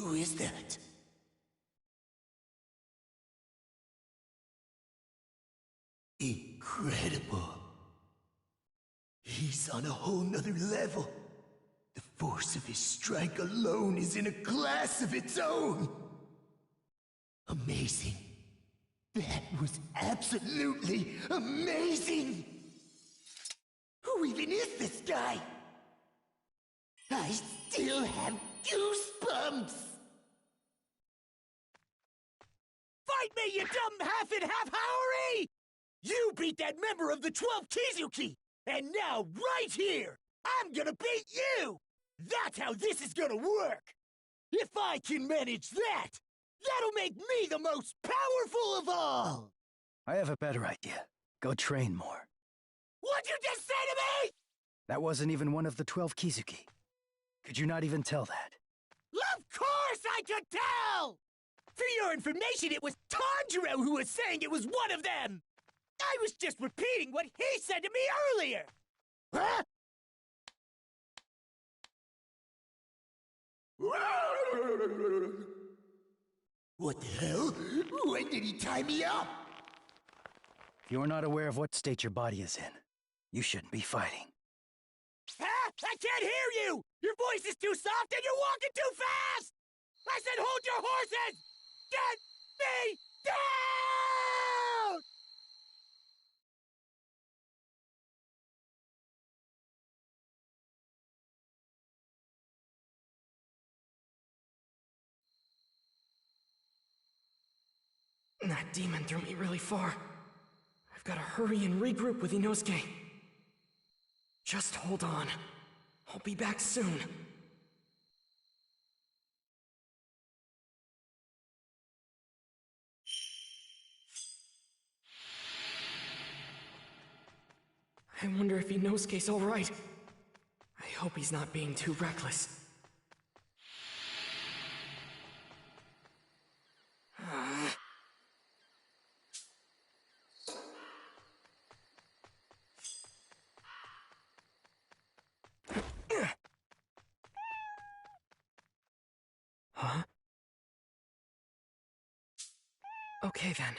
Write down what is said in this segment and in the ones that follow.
Who is that? Incredible. He's on a whole nother level. The force of his strike alone is in a class of its own. Amazing. That was absolutely amazing! Who even is this guy? I still have goosebumps! Fight me, you dumb half-and-half-howery! You beat that member of the 12 Kizuki! And now, right here, I'm gonna beat you! That's how this is gonna work! If I can manage that, that'll make me the most powerful of all! I have a better idea. Go train more. What'd you just say to me?! That wasn't even one of the 12 Kizuki. Could you not even tell that? Of course I could tell! For your information, it was Tanjiro who was saying it was one of them! I was just repeating what he said to me earlier! Huh? What the hell? When did he tie me up? If you're not aware of what state your body is in, you shouldn't be fighting. Huh? I can't hear you! Your voice is too soft and you're walking too fast! I said hold your horses! Get me down! That demon threw me really far. I've got to hurry and regroup with Inosuke. Just hold on. I'll be back soon. I wonder if Inosuke's all right. I hope he's not being too reckless. Huh? Okay then.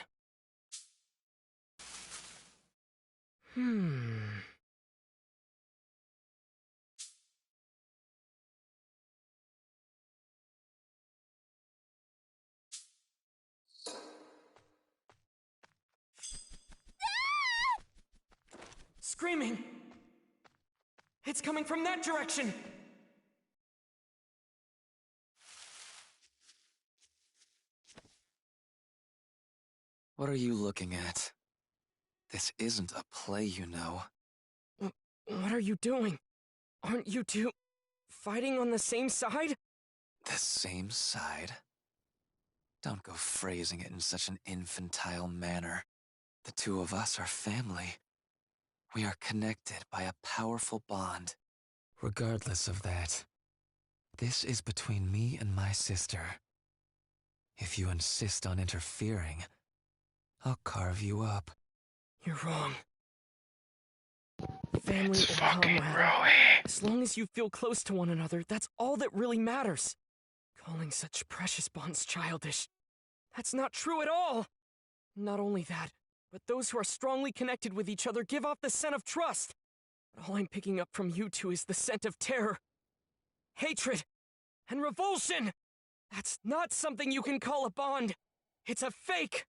Screaming! It's coming from that direction! What are you looking at? This isn't a play, you know. What are you doing? Aren't you two fighting on the same side? The same side? Don't go phrasing it in such an infantile manner. The two of us are family. We are connected by a powerful bond. Regardless of that, this is between me and my sister. If you insist on interfering, I'll carve you up. You're wrong. Family It's or fucking comrade. Roy. As long as you feel close to one another, that's all that really matters. Calling such precious bonds childish. That's not true at all. Not only that, but those who are strongly connected with each other give off the scent of trust. But all I'm picking up from you two is the scent of terror, hatred, and revulsion. That's not something you can call a bond. It's a fake.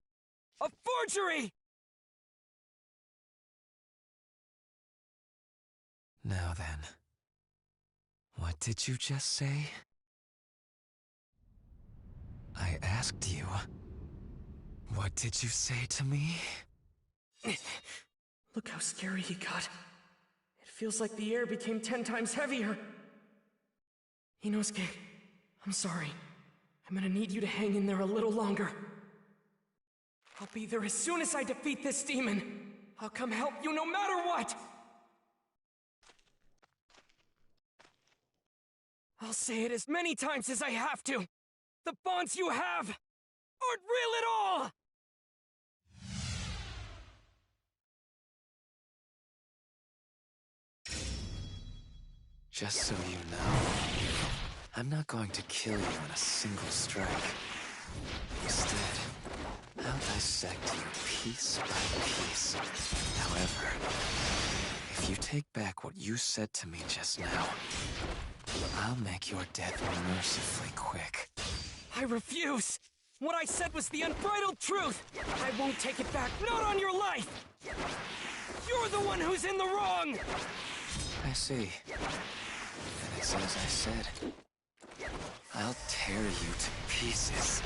A forgery! Now then, what did you just say? I asked you. What did you say to me? Look how scary he got. It feels like the air became 10 times heavier. Inosuke, I'm sorry. I'm gonna need you to hang in there a little longer. I'll be there as soon as I defeat this demon. I'll come help you no matter what! I'll say it as many times as I have to. The bonds you have aren't real at all! Just so you know, I'm not going to kill you in a single strike. Instead, I'll dissect you piece by piece. However, if you take back what you said to me just now, I'll make your death mercifully quick. I refuse! What I said was the unbridled truth! I won't take it back, not on your life! You're the one who's in the wrong! I see. And it's as I said. I'll tear you to pieces.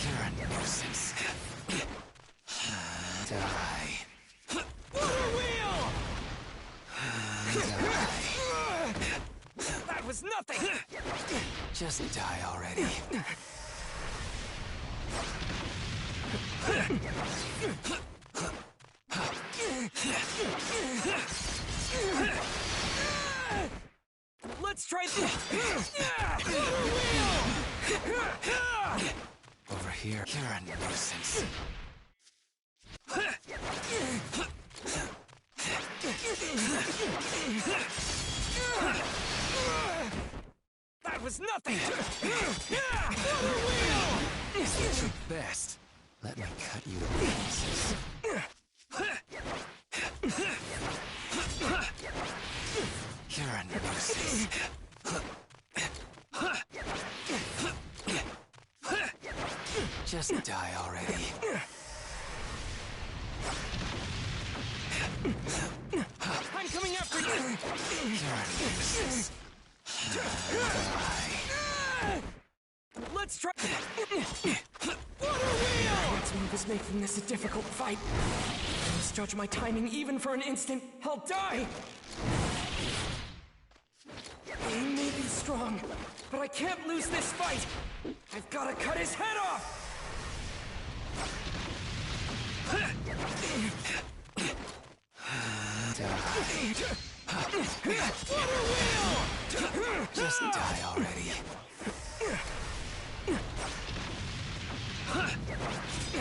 You're a nuisance. Die. Water wheel! Die. That was nothing! Just die already. Let's try this! Over here. You're a nuisance. That was nothing! Is your best? Let me cut you to pieces. You're a nuisance. Just die already. I'm coming after you! You're a nuisance. Let's try... Water wheel! Its move is making this a difficult fight. I misjudge my timing even for an instant. I'll die! He may be strong, but I can't lose this fight! I've got to cut his head off! Water wheel! Just die already.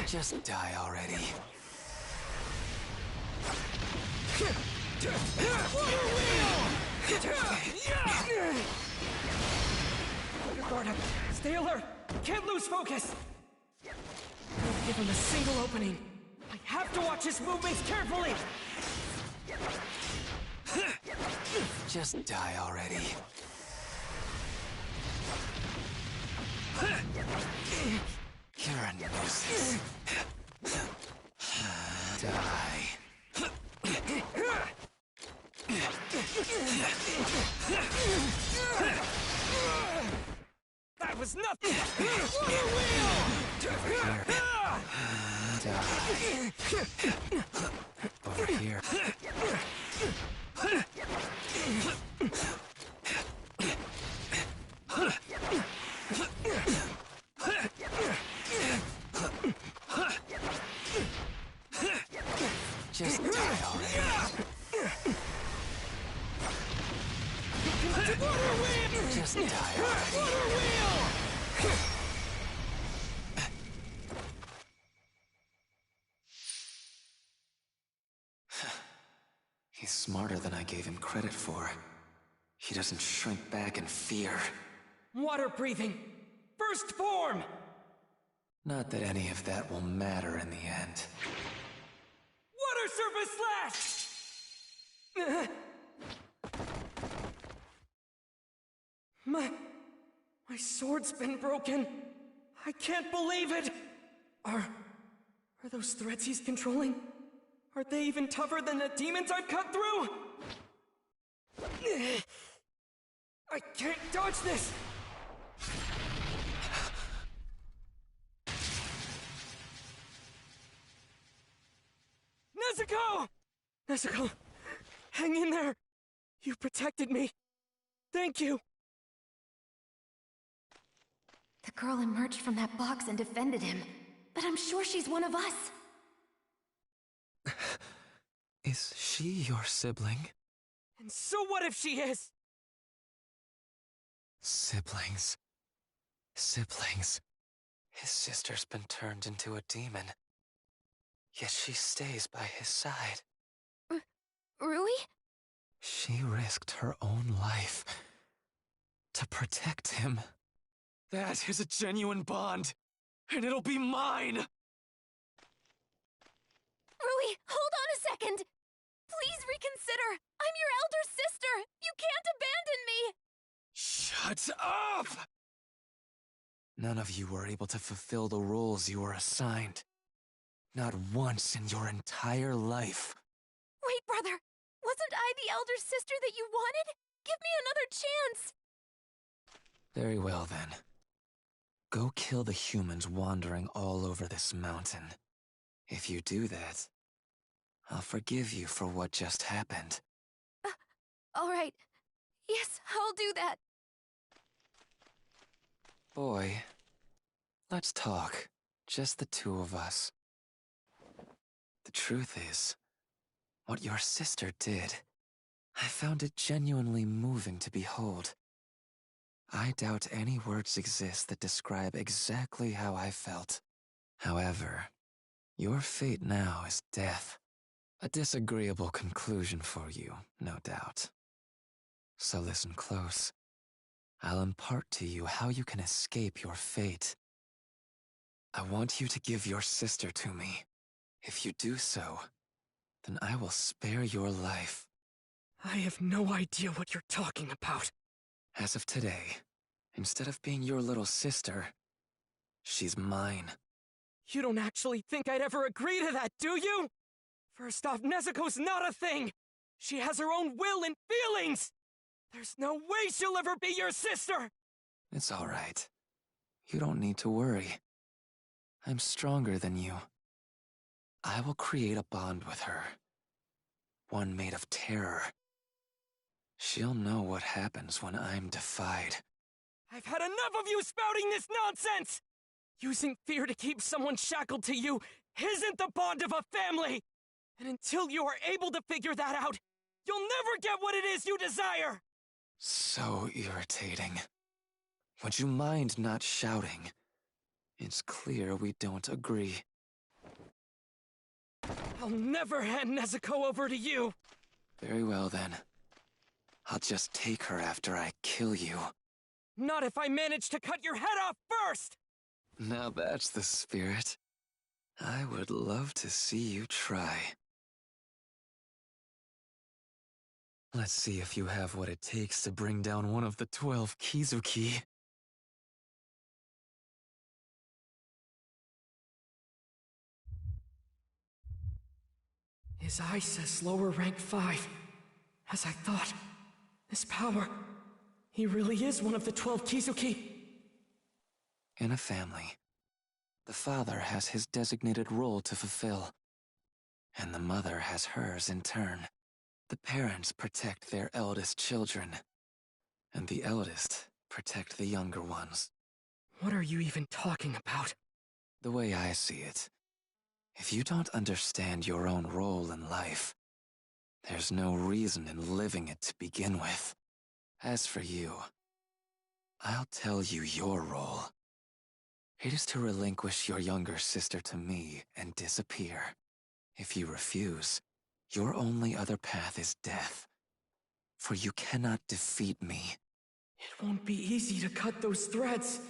Just die already. Water wheel! Put your guard up. Stay alert. Can't lose focus. Don't give him a single opening. I have to watch his movements carefully. Just die already. You're a nuisance. Die. That was nothing! Water wheel! Die. Over here. Just die already. Just die already. He's smarter than I gave him credit for. He doesn't shrink back in fear. Water breathing! First form! Not that any of that will matter in the end. Water surface slash! My sword's been broken. I can't believe it! Are those threads he's controlling? Are they even tougher than the demons I've cut through? I can't dodge this! Nezuko! Nezuko, hang in there! You protected me. Thank you! The girl emerged from that box and defended him. But I'm sure she's one of us. Is she your sibling? And so what if she is? Siblings. Siblings. His sister's been turned into a demon. Yet she stays by his side. Rui? She risked her own life to protect him. That is a genuine bond, and it'll be mine! Rui, hold on a second! Please reconsider! I'm your elder sister! You can't abandon me! Shut up! None of you were able to fulfill the roles you were assigned. Not once in your entire life. Wait, brother! Wasn't I the elder sister that you wanted? Give me another chance! Very well, then. Go kill the humans wandering all over this mountain. If you do that, I'll forgive you for what just happened. Alright. Yes, I'll do that. Boy, let's talk. Just the two of us. The truth is, what your sister did, I found it genuinely moving to behold. I doubt any words exist that describe exactly how I felt. However, your fate now is death. A disagreeable conclusion for you, no doubt. So listen close. I'll impart to you how you can escape your fate. I want you to give your sister to me. If you do so, then I will spare your life. I have no idea what you're talking about. As of today, instead of being your little sister, she's mine. You don't actually think I'd ever agree to that, do you? First off, Nezuko's not a thing! She has her own will and feelings! There's no way she'll ever be your sister! It's all right. You don't need to worry. I'm stronger than you. I will create a bond with her. One made of terror. She'll know what happens when I'm defied. I've had enough of you spouting this nonsense! Using fear to keep someone shackled to you isn't the bond of a family! And until you are able to figure that out, you'll never get what it is you desire! So irritating. Would you mind not shouting? It's clear we don't agree. I'll never hand Nezuko over to you! Very well then. I'll just take her after I kill you. Not if I manage to cut your head off first! Now that's the spirit. I would love to see you try. Let's see if you have what it takes to bring down one of the 12 Kizuki. His eye says lower rank 5. As I thought, this power, he really is one of the 12 Kizuki. In a family, the father has his designated role to fulfill, and the mother has hers in turn. The parents protect their eldest children, and the eldest protect the younger ones. What are you even talking about? The way I see it, if you don't understand your own role in life, there's no reason in living it to begin with. As for you, I'll tell you your role. It is to relinquish your younger sister to me and disappear. If you refuse, your only other path is death. For you cannot defeat me. It won't be easy to cut those threads.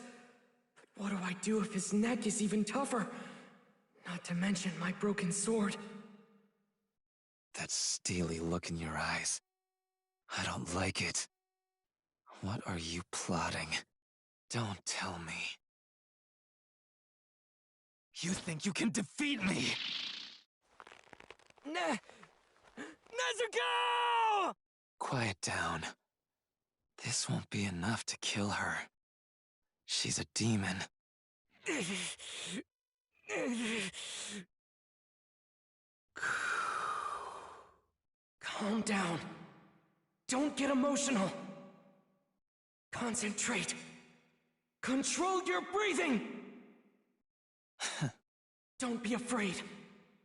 But what do I do if his neck is even tougher? Not to mention my broken sword. That steely look in your eyes. I don't like it. What are you plotting? Don't tell me. You think you can defeat me? Nezuko! Quiet down. This won't be enough to kill her. She's a demon. Calm down. Don't get emotional. Concentrate. Control your breathing! Don't be afraid.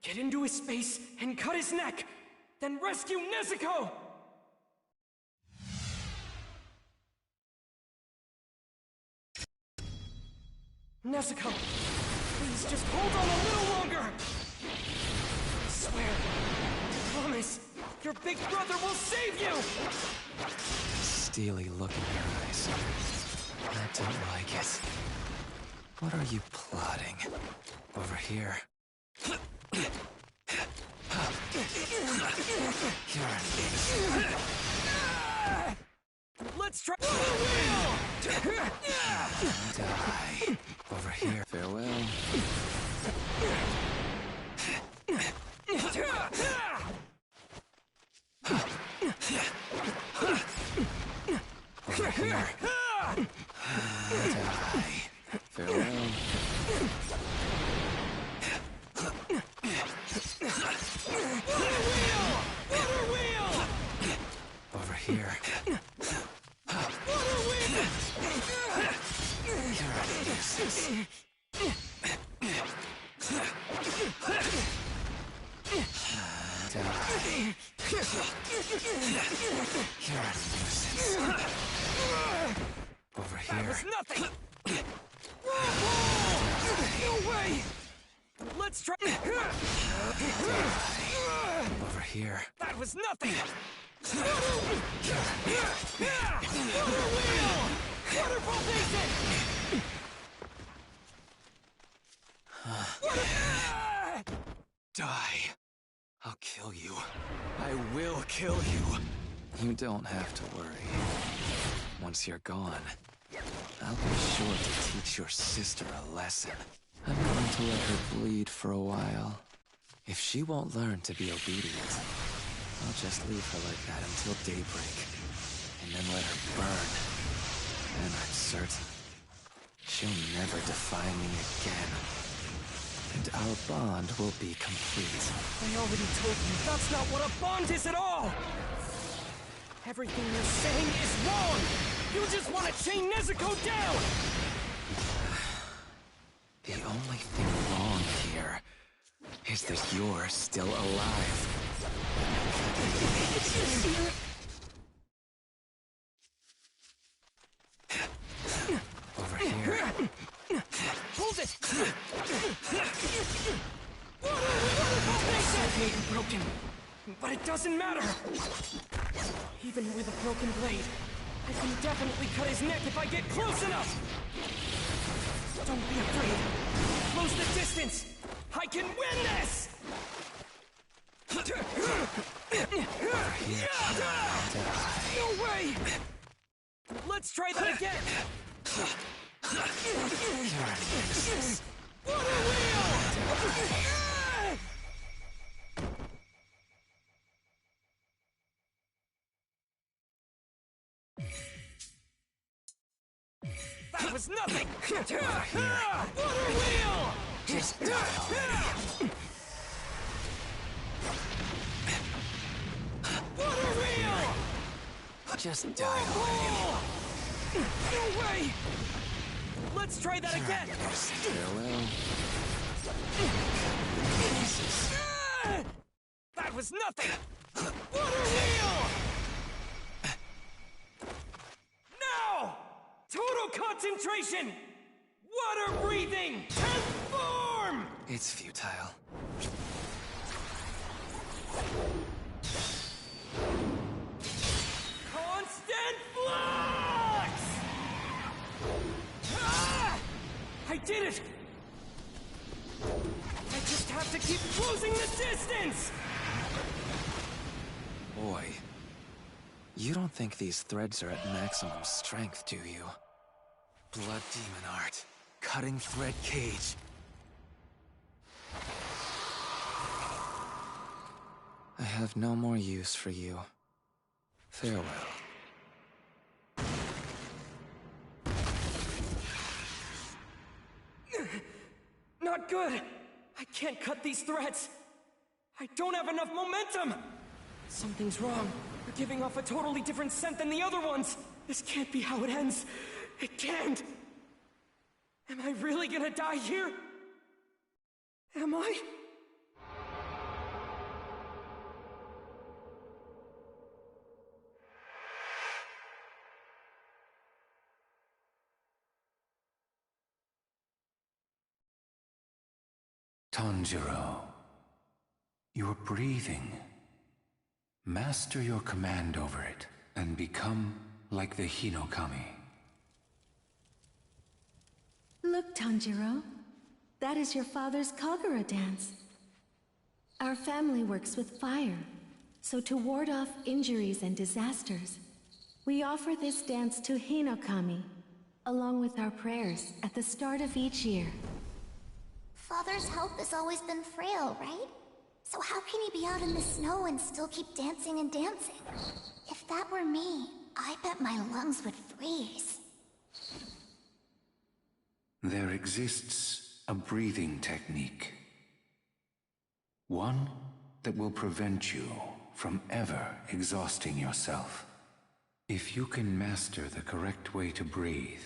Get into his space and cut his neck. Then rescue Nezuko! Nezuko, please just hold on a little longer! I swear, I promise, your big brother will save you! steely look in your eyes. I don't like it. What are you plotting? Over here. Let's try. Die. Over here. Farewell. Over here. Die. Farewell. Over here. You're a nuisance. Die. You're a nuisance. Over here. That was nothing. No way. Let's try. Over here. That was nothing. Waterfall basin. Die. I'll kill you. I will kill you. You don't have to worry. Once you're gone, I'll be sure to teach your sister a lesson. I'm going to let her bleed for a while. If she won't learn to be obedient, I'll just leave her like that until daybreak, and then let her burn. And I'm certain she'll never defy me again. And our bond will be complete. I already told you, that's not what a bond is at all! Everything you're saying is wrong! You just want to chain Nezuko down! The only thing wrong here is that you're still alive. Over here. Hold it! It may be broken, but it doesn't matter! Even with a broken blade, I can definitely cut his neck if I get close enough! Don't be afraid. Close the distance! I can win this! No way! Let's try that again! Water wheel! That was nothing! Water wheel! Just die already. Water wheel! Just die already. No way! Let's try that again! Farewell. That was nothing! Water wheel! Now! Total concentration! Water breathing! Transform! It's futile. Constant flux! Ah! I did it! I just have to keep closing the distance! Boy, you don't think these threads are at maximum strength, do you? Blood demon art. Cutting thread cage. I have no more use for you. Farewell. Not good! I can't cut these threads! I don't have enough momentum! Something's wrong. You're giving off a totally different scent than the other ones! This can't be how it ends! It can't! Am I really gonna die here? Am I? Tanjiro, you're breathing. Master your command over it and become like the Hinokami. Look, Tanjiro. That is your father's Kagura dance. Our family works with fire, so to ward off injuries and disasters, we offer this dance to Hinokami, along with our prayers at the start of each year. Father's health has always been frail, right? So how can he be out in the snow and still keep dancing and dancing? If that were me, I bet my lungs would freeze. There exists a breathing technique. One that will prevent you from ever exhausting yourself. If you can master the correct way to breathe,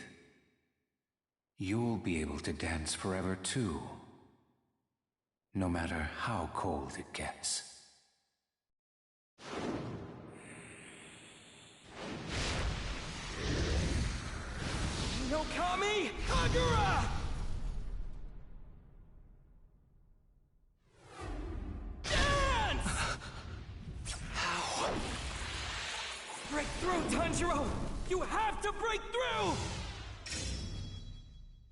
you'll be able to dance forever too. No matter how cold it gets. Hinokami Kagura! Dance! How? Break through, Tanjiro! You have to break through!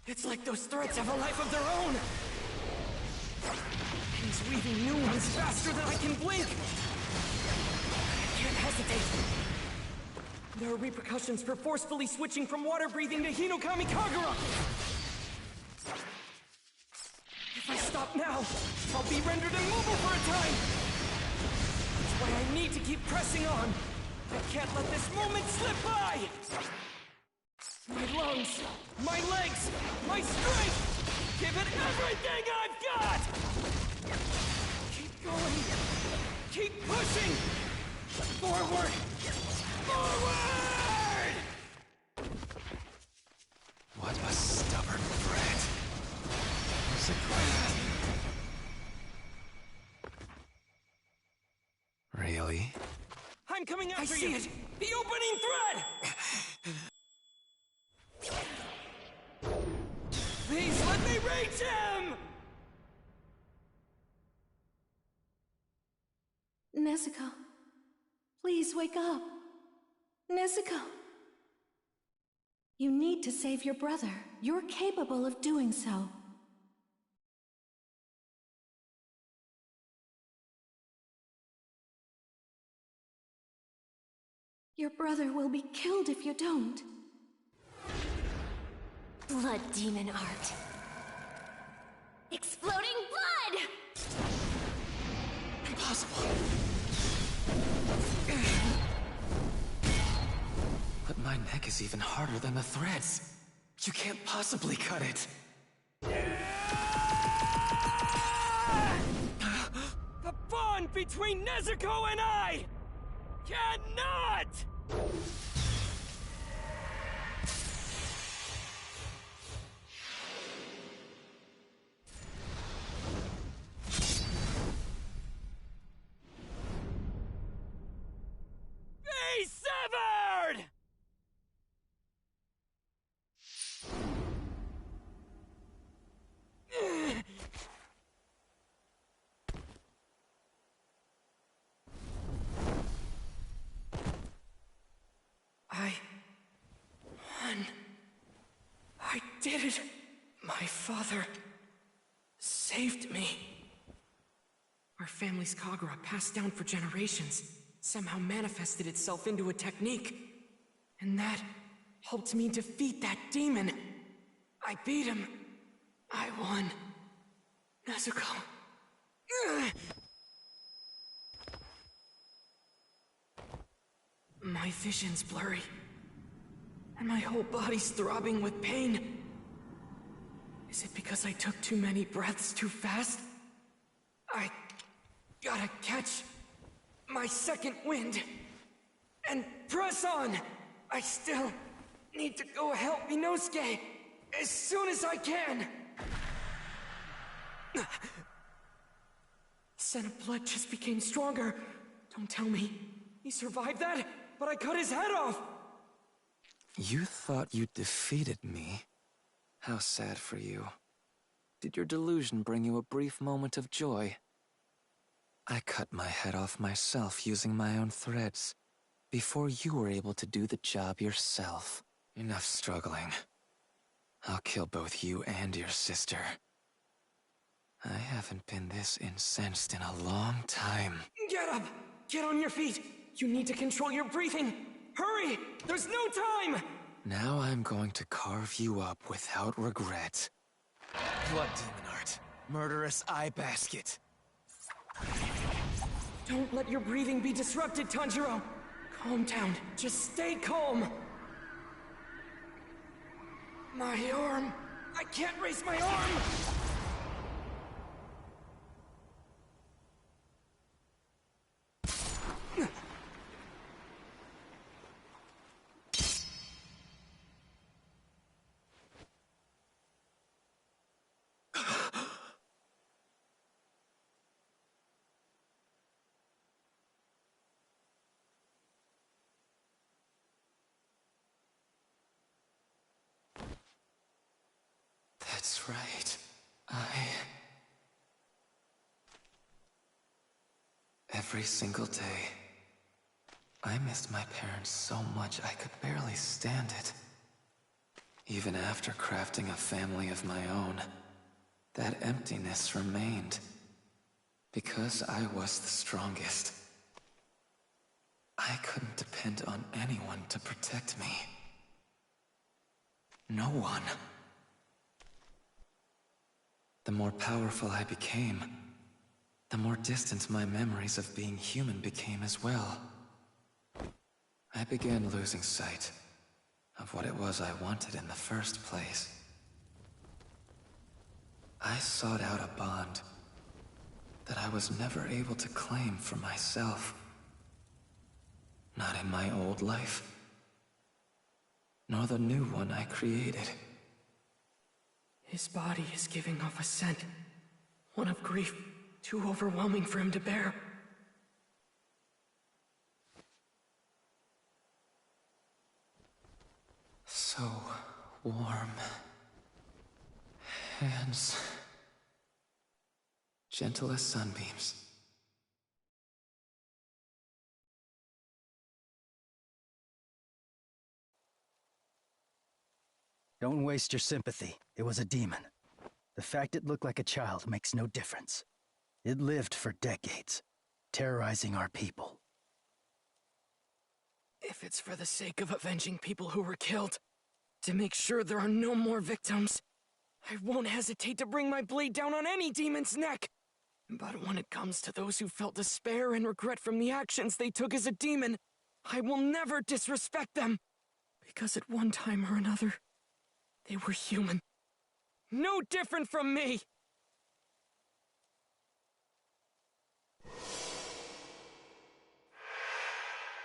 It's like those threads have a life of their own! He's weaving new ones faster than I can blink! I can't hesitate! There are repercussions for forcefully switching from water breathing to Hinokami Kagura! If I stop now, I'll be rendered immobile for a time! That's why I need to keep pressing on! I can't let this moment slip by! My lungs, my legs, my strength! Give it everything I've got! Keep going! Keep pushing! Forward! Forward! What a stubborn brat. Who's a brat? Really? I'm coming after you! I see it! The opening thread! Please let me reach him! Nezuko, please wake up. Nezuko! You need to save your brother. You're capable of doing so. Your brother will be killed if you don't. Blood demon art. Exploding blood! Impossible. But my neck is even harder than the threads. You can't possibly cut it. The bond between Nezuko and I cannot! Be severed! I won. I did it. My father saved me. Our family's Kagura, passed down for generations, somehow manifested itself into a technique. And that helped me defeat that demon. I beat him. I won. Nezuko. My vision's blurry, and my whole body's throbbing with pain. Is it because I took too many breaths too fast? I gotta catch my second wind and press on. I still need to go help Inosuke as soon as I can. The scent of blood just became stronger. Don't tell me he survived that, but I cut his head off! You thought you defeated me? How sad for you. Did your delusion bring you a brief moment of joy? I cut my head off myself using my own threads. before you were able to do the job yourself. Enough struggling. I'll kill both you and your sister. I haven't been this incensed in a long time. Get up! Get on your feet! You need to control your breathing! Hurry! There's no time! Now I'm going to carve you up without regret. Blood demon art. Murderous eye basket. Don't let your breathing be disrupted, Tanjiro! Calm down. Just stay calm! My arm! I can't raise my arm! That's right. Every single day, I missed my parents so much I could barely stand it. Even after crafting a family of my own, that emptiness remained. Because I was the strongest. I couldn't depend on anyone to protect me. No one. The more powerful I became, the more distant my memories of being human became as well. I began losing sight of what it was I wanted in the first place. I sought out a bond that I was never able to claim for myself. Not in my old life, nor the new one I created. His body is giving off a scent. One of grief, too overwhelming for him to bear. So warm. Hands. Gentle as sunbeams. Don't waste your sympathy. It was a demon. The fact it looked like a child makes no difference. It lived for decades, terrorizing our people. If it's for the sake of avenging people who were killed, to make sure there are no more victims, I won't hesitate to bring my blade down on any demon's neck. But when it comes to those who felt despair and regret from the actions they took as a demon, I will never disrespect them. Because at one time or another, they were human. No different from me!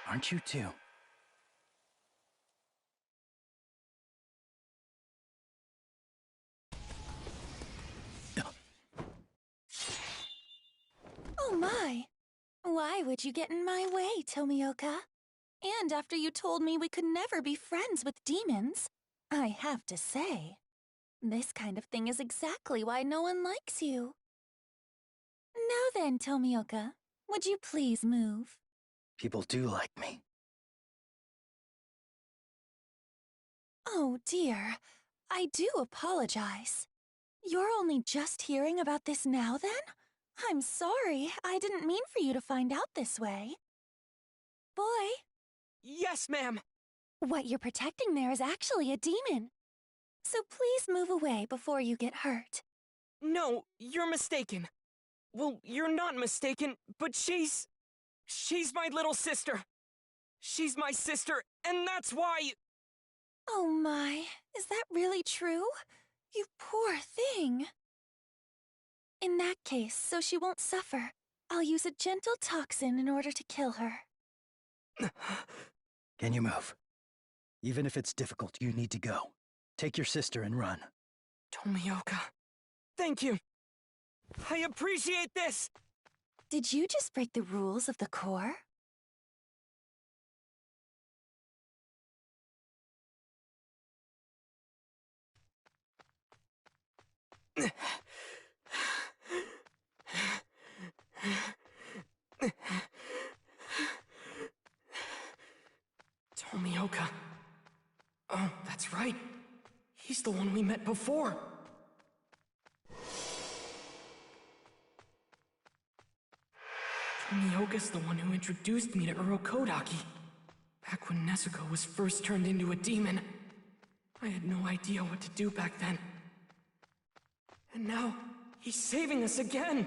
Aren't you too? Oh my! Why would you get in my way, Tomioka? And after you told me we could never be friends with demons, I have to say, this kind of thing is exactly why no one likes you. Now then, Tomioka, would you please move? People do like me. Oh dear, I do apologize. You're only just hearing about this now then? I'm sorry, I didn't mean for you to find out this way. Boy, Yes, ma'am! what you're protecting there is actually a demon. So please move away before you get hurt. No, you're mistaken. Well, you're not mistaken, but she's my little sister. She's my sister, and that's why... Oh my, is that really true? You poor thing. In that case, so she won't suffer, I'll use a gentle toxin in order to kill her. Can you move? Even if it's difficult, you need to go. Take your sister and run. Tomioka, thank you. I appreciate this! Did you just break the rules of the Corps? He's the one we met before. Tomioka's the one who introduced me to Urokodaki. Back when Nezuko was first turned into a demon. I had no idea what to do back then. And now, he's saving us again!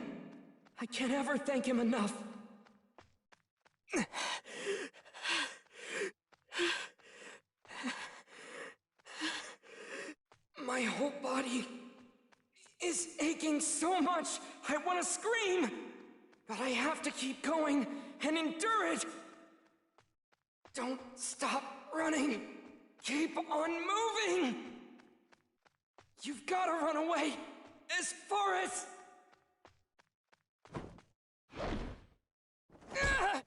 I can't ever thank him enough. My whole body is aching so much, I want to scream! But I have to keep going and endure it! Don't stop running! Keep on moving! You've got to run away as far as... Ah!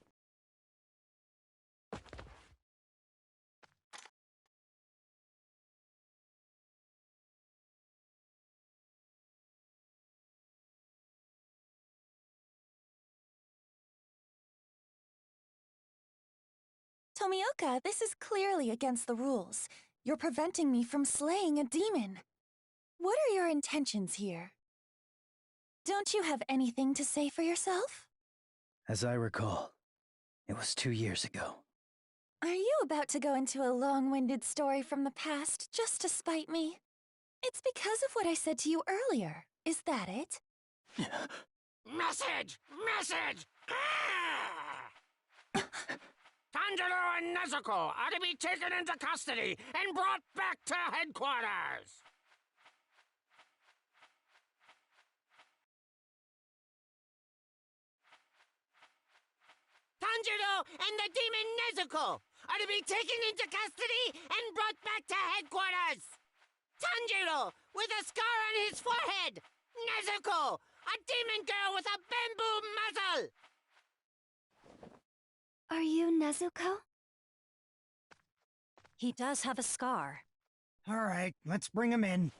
Tomioka, this is clearly against the rules. You're preventing me from slaying a demon. What are your intentions here? Don't you have anything to say for yourself? As I recall, it was 2 years ago. Are you about to go into a long-winded story from the past just to spite me? It's because of what I said to you earlier. Is that it? Message! Message! Tanjiro and Nezuko are to be taken into custody and brought back to headquarters! Tanjiro and the demon Nezuko are to be taken into custody and brought back to headquarters! Tanjiro with a scar on his forehead! Nezuko, a demon girl with a bamboo muzzle! Are you Nezuko? He does have a scar. All right, let's bring him in.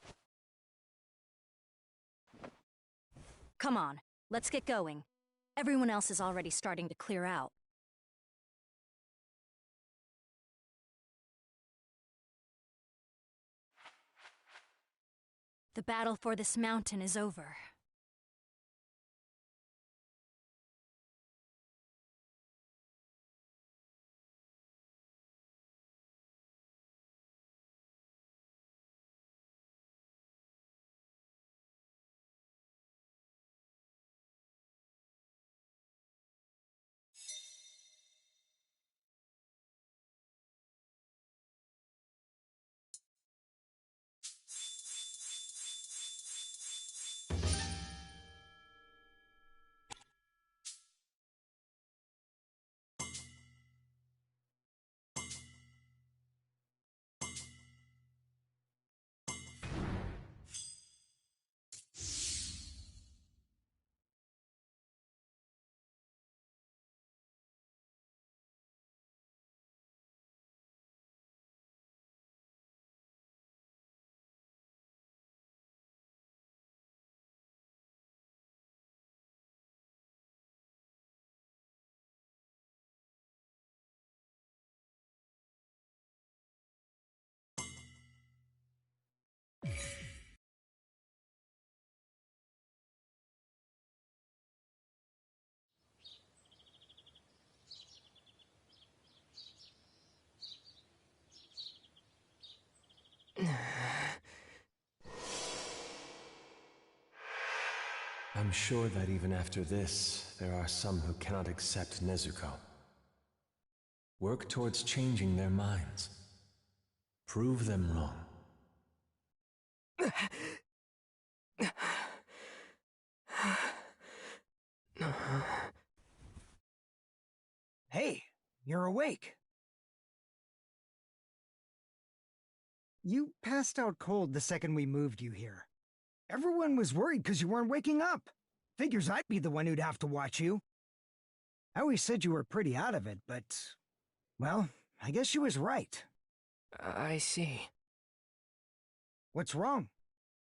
Come on, let's get going. Everyone else is already starting to clear out. The battle for this mountain is over. I'm sure that even after this, there are some who cannot accept Nezuko. Work towards changing their minds. Prove them wrong. Hey, you're awake. You passed out cold the second we moved you here. Everyone was worried because you weren't waking up. Figures I'd be the one who'd have to watch you. I always said you were pretty out of it, but... well, I guess she was right. I see. What's wrong?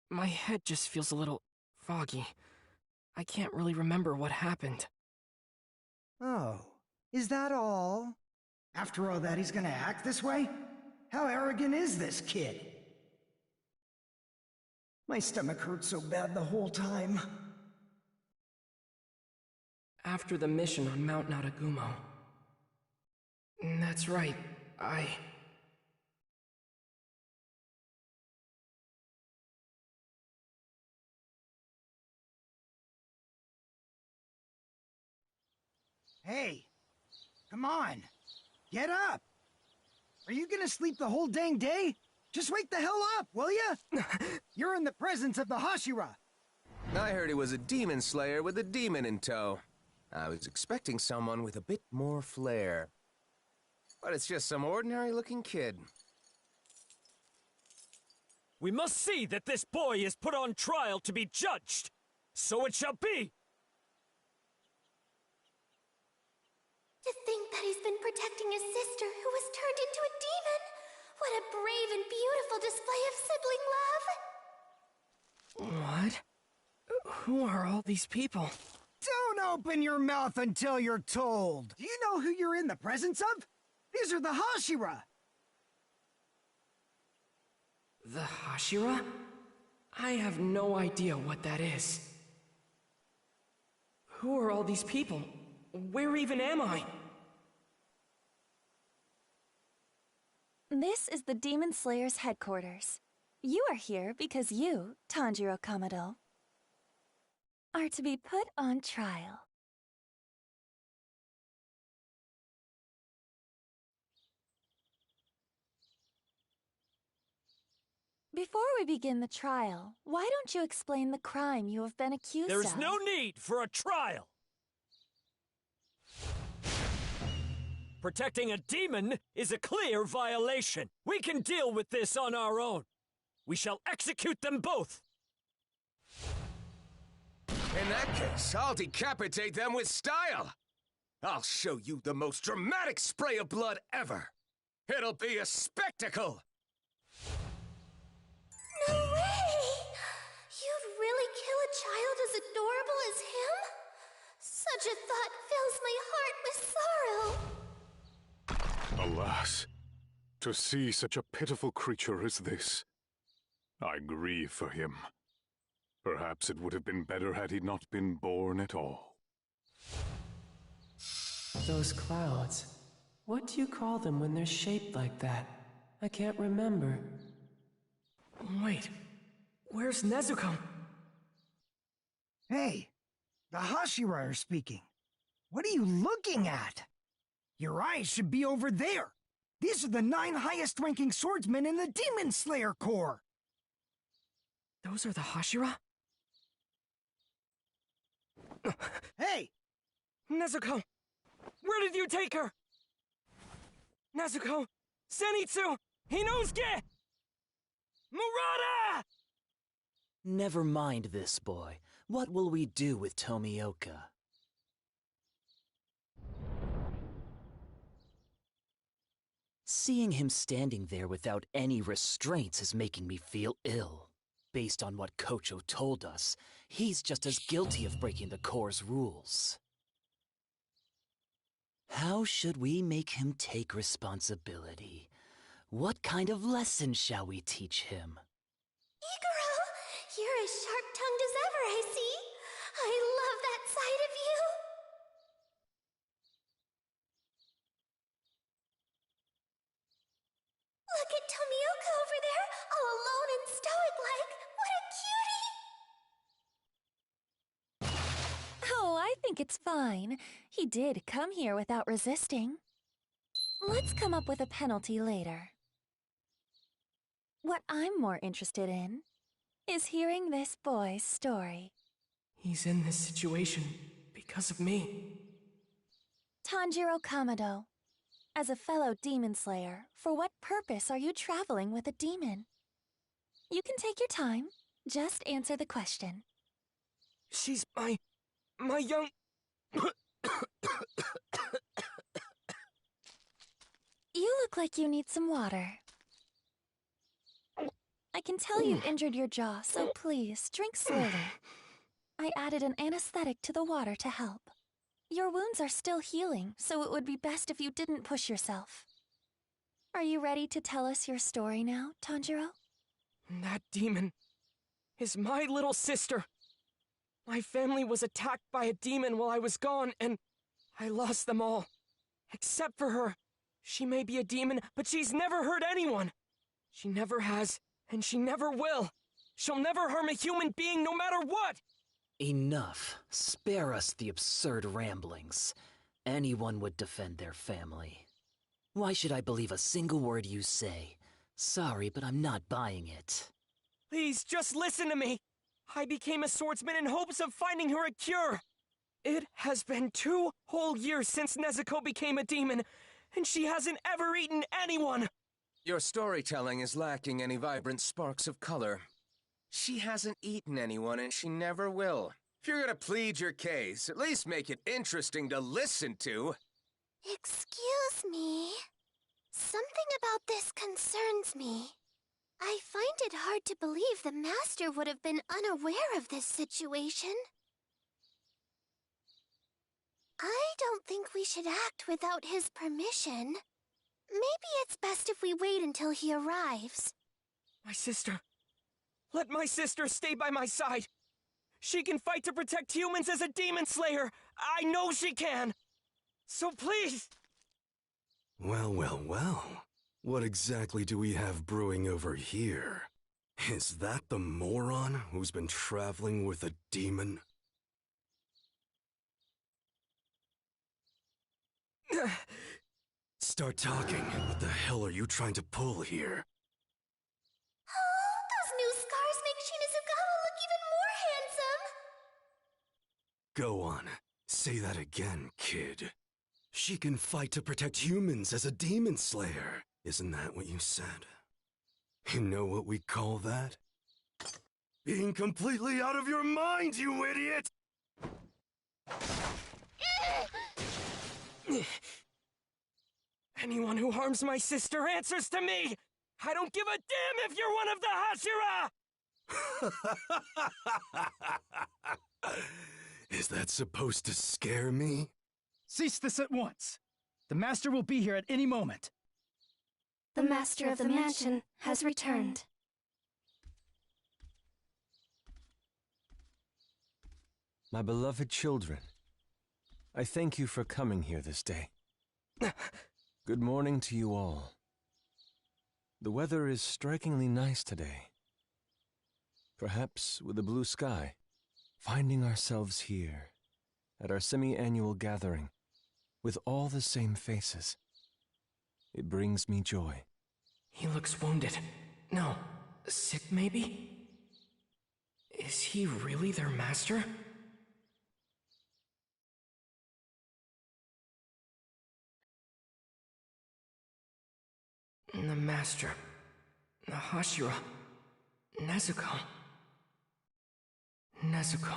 My head just feels a little foggy. I can't really remember what happened. Oh, is that all? After all that, he's gonna act this way? How arrogant is this kid? My stomach hurt so bad the whole time. After the mission on Mount Natagumo. That's right, Hey, come on. Get up. Are you gonna sleep the whole dang day? Just wake the hell up, will ya? You're in the presence of the Hashira. I heard he was a demon slayer with a demon in tow. I was expecting someone with a bit more flair. But it's just some ordinary-looking kid. We must see that this boy is put on trial to be judged. So it shall be. To think that he's been protecting his sister who was turned into a demon. What a brave and beautiful display of sibling love. What? Who are all these people? Don't open your mouth until you're told. Do you know who you're in the presence of? These are the Hashira. The Hashira? I have no idea what that is. Who are all these people? Where even am I? This is the Demon Slayer's headquarters. You are here because you, Tanjiro Kamado, are to be put on trial. Before we begin the trial, why don't you explain the crime you have been accused of? There's no need for a trial. Protecting a demon is a clear violation. We can deal with this on our own. We shall execute them both. In that case, I'll decapitate them with style. I'll show you the most dramatic spray of blood ever. It'll be a spectacle. No way! You'd really kill a child as adorable as him? Such a thought fills my heart with sorrow. Alas, to see such a pitiful creature as this, I grieve for him. Perhaps it would have been better had he not been born at all. Those clouds. What do you call them when they're shaped like that? I can't remember. Wait, where's Nezuko? Hey, the Hashira are speaking. What are you looking at? Your eyes should be over there. These are the 9 highest-ranking swordsmen in the Demon Slayer Corps. Those are the Hashira? Hey! Nezuko! Where did you take her? Nezuko! Zenitsu! Inosuke! Murata! Never mind this, boy. What will we do with Tomioka? Seeing him standing there without any restraints is making me feel ill. Based on what Kocho told us, he's just as guilty of breaking the Corps' rules. How should we make him take responsibility? What kind of lesson shall we teach him? Iguro, you're as sharp-tongued as ever, I see. I love that side of you. Look at Tomioka over there, all alone and stoic-like. What a cutie! Oh, I think it's fine. He did come here without resisting. Let's come up with a penalty later. What I'm more interested in is hearing this boy's story. He's in this situation because of me. Tanjiro Kamado, as a fellow demon slayer, for what purpose are you traveling with a demon? You can take your time. Just answer the question. She's my young... You look like you need some water. I can tell you injured your jaw, so please, drink slowly. I added an anesthetic to the water to help. Your wounds are still healing, so it would be best if you didn't push yourself. Are you ready to tell us your story now, Tanjiro? That demon... is my little sister. My family was attacked by a demon while I was gone, and I lost them all. Except for her. She may be a demon, but she's never hurt anyone. She never has, and she never will. She'll never harm a human being no matter what! Enough. Spare us the absurd ramblings. Anyone would defend their family. Why should I believe a single word you say? Sorry, but I'm not buying it. Please, just listen to me. I became a swordsman in hopes of finding her a cure. It has been 2 whole years since Nezuko became a demon, and she hasn't ever eaten anyone. Your storytelling is lacking any vibrant sparks of color. She hasn't eaten anyone, and she never will. If you're gonna plead your case, at least make it interesting to listen to. Excuse me. Something about this concerns me. I find it hard to believe the Master would have been unaware of this situation. I don't think we should act without his permission. Maybe it's best if we wait until he arrives. My sister. Let my sister stay by my side. She can fight to protect humans as a demon slayer. I know she can. So please. Well, well, well. What exactly do we have brewing over here? Is that the moron who's been traveling with a demon? Start talking. What the hell are you trying to pull here? Oh, those new scars make Shinizugawa look even more handsome. Go on. Say that again, kid. She can fight to protect humans as a demon slayer. Isn't that what you said? You know what we call that? Being completely out of your mind, you idiot! Anyone who harms my sister answers to me! I don't give a damn if you're one of the Hashira! Is that supposed to scare me? Cease this at once. The Master will be here at any moment. The Master of the Mansion has returned. My beloved children, I thank you for coming here this day. Good morning to you all. The weather is strikingly nice today. Perhaps with a blue sky. Finding ourselves here, at our semi-annual gathering, with all the same faces. It brings me joy. He looks wounded. No, sick maybe? Is he really their master? The master. The Hashira. Nezuko. Nezuko.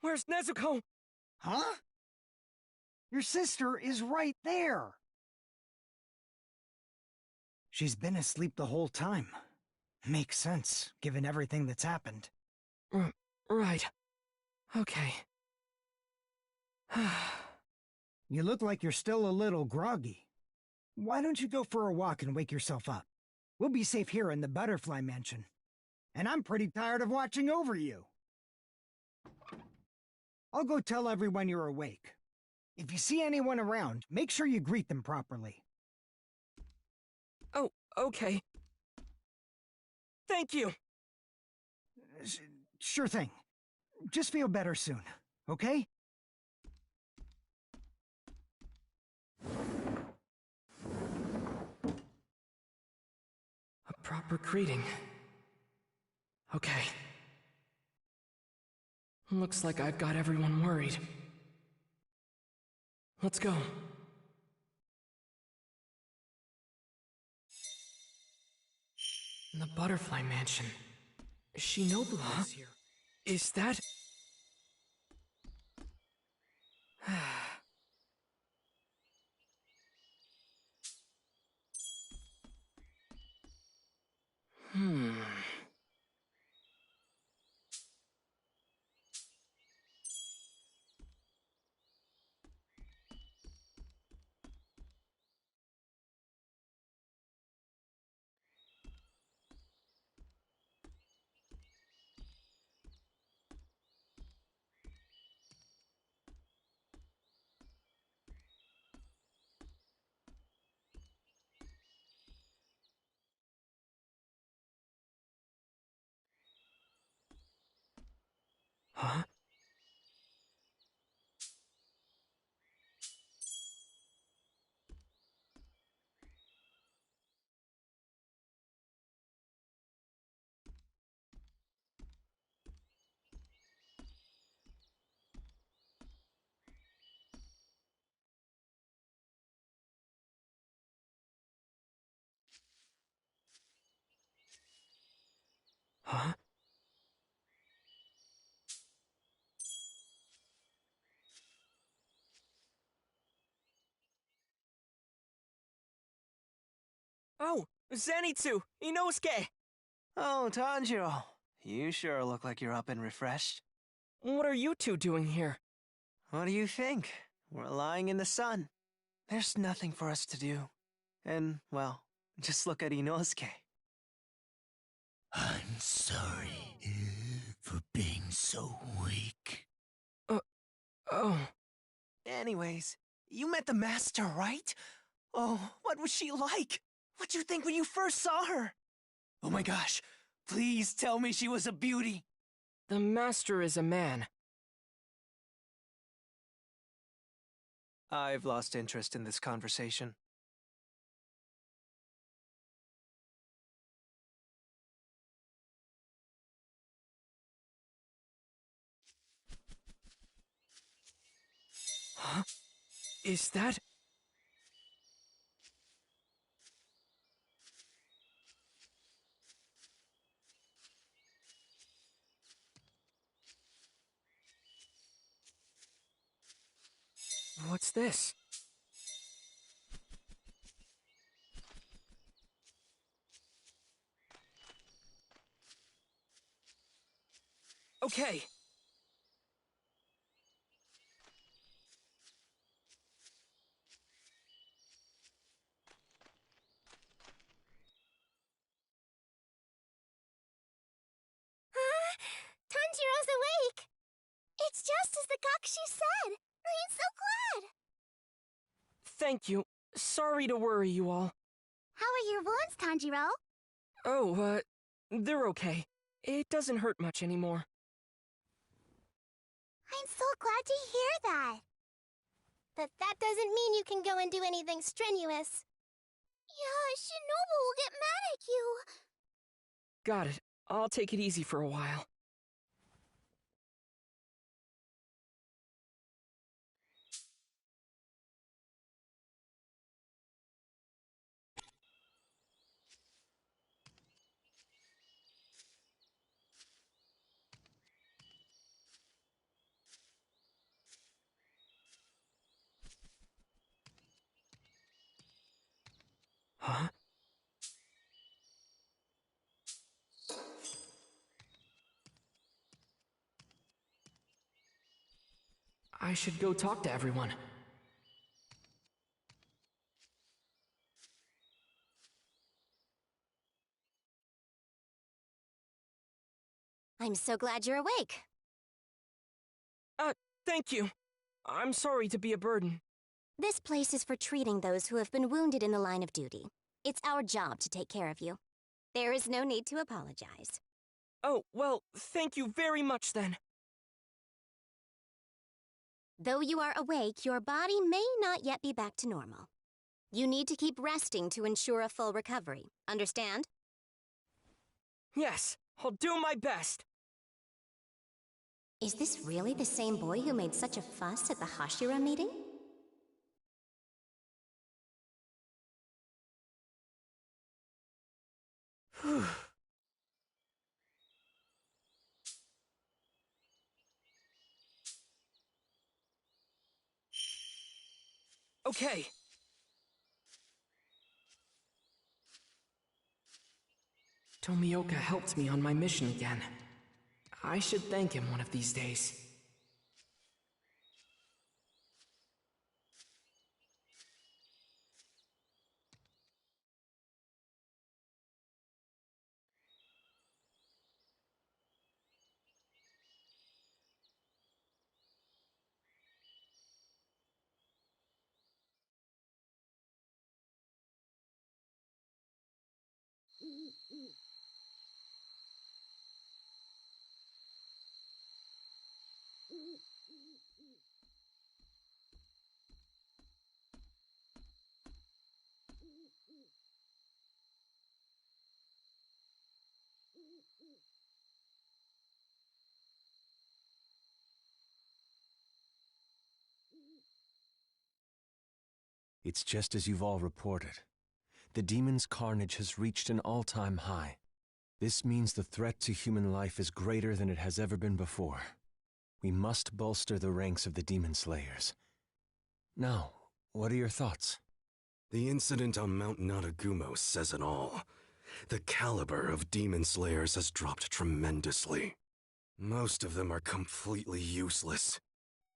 Where's Nezuko? Huh? Your sister is right there. She's been asleep the whole time. Makes sense, given everything that's happened. Right. Okay. You look like you're still a little groggy. Why don't you go for a walk and wake yourself up? We'll be safe here in the Butterfly Mansion. And I'm pretty tired of watching over you. I'll go tell everyone you're awake. If you see anyone around, make sure you greet them properly. Oh, okay. Thank you. Sure thing. Just feel better soon, okay? A proper greeting. Okay. Looks like I've got everyone worried. Let's go. The Butterfly Mansion. Shinobu is here. Is that... Huh? Oh, Zenitsu! Inosuke! Oh, Tanjiro. You sure look like you're up and refreshed. What are you two doing here? What do you think? We're lying in the sun. There's nothing for us to do. And, well, just look at Inosuke. I'm sorry for being so weak. Oh. Anyways, you met the master, right? Oh, what was she like? What'd you think when you first saw her? Oh my gosh, please tell me she was a beauty. The master is a man. I've lost interest in this conversation. Huh? Is that... What's this? Okay. Tanjiro's awake! It's just as the Kakashi said! I'm so glad! Thank you. Sorry to worry you all. How are your wounds, Tanjiro? Oh, they're okay. It doesn't hurt much anymore. I'm so glad to hear that. But that doesn't mean you can go and do anything strenuous. Yeah, Shinobu will get mad at you. Got it. I'll take it easy for a while. Huh? I should go talk to everyone. I'm so glad you're awake. Thank you. I'm sorry to be a burden. This place is for treating those who have been wounded in the line of duty. It's our job to take care of you. There is no need to apologize. Oh, well, thank you very much then. Though you are awake, your body may not yet be back to normal. You need to keep resting to ensure a full recovery. Understand? Yes, I'll do my best. Is this really the same boy who made such a fuss at the Hashira meeting? Okay. Tomioka helped me on my mission again. I should thank him one of these days. It's just as you've all reported. The demon's carnage has reached an all-time high. This means the threat to human life is greater than it has ever been before. We must bolster the ranks of the Demon Slayers. Now, what are your thoughts? The incident on Mount Naragumo says it all. The caliber of Demon Slayers has dropped tremendously. Most of them are completely useless.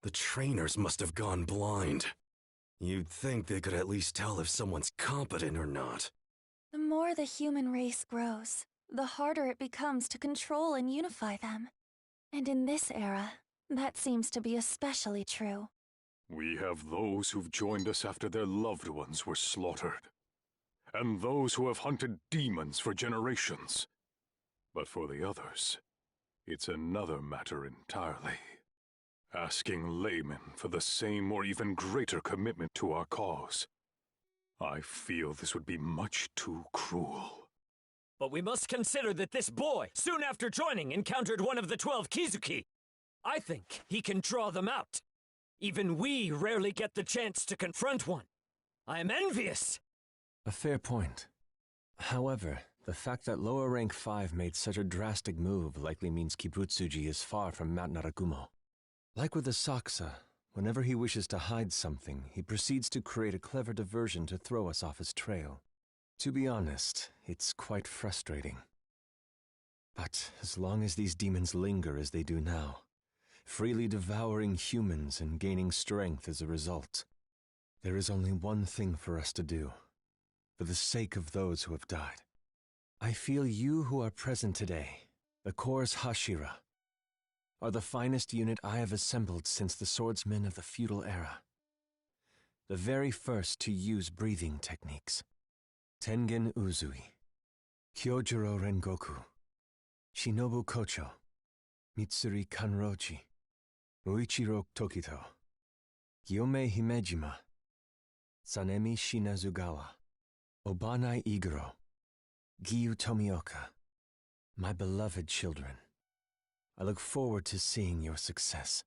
The trainers must have gone blind. You'd think they could at least tell if someone's competent or not. The more the human race grows, the harder it becomes to control and unify them. And in this era, that seems to be especially true. We have those who've joined us after their loved ones were slaughtered, and those who have hunted demons for generations. But for the others, it's another matter entirely. Asking laymen for the same or even greater commitment to our cause. I feel this would be much too cruel. But we must consider that this boy, soon after joining, encountered one of the 12 Kizuki. I think he can draw them out. Even we rarely get the chance to confront one. I am envious. A fair point. However, the fact that lower rank 5 made such a drastic move likely means Kibutsuji is far from Mount Naragumo. Like with the Saksa, whenever he wishes to hide something, he proceeds to create a clever diversion to throw us off his trail. To be honest, it's quite frustrating. But as long as these demons linger as they do now, freely devouring humans and gaining strength as a result, there is only one thing for us to do, for the sake of those who have died. I feel you who are present today, the Corps Hashira, are the finest unit I have assembled since the swordsmen of the feudal era. The very first to use breathing techniques. Tengen Uzui, Kyojuro Rengoku, Shinobu Kocho, Mitsuri Kanrochi, Muichiro Tokito, Gyome Himejima, Sanemi Shinazugawa, Obanai Iguro, Giyu Tomioka, my beloved children. I look forward to seeing your success.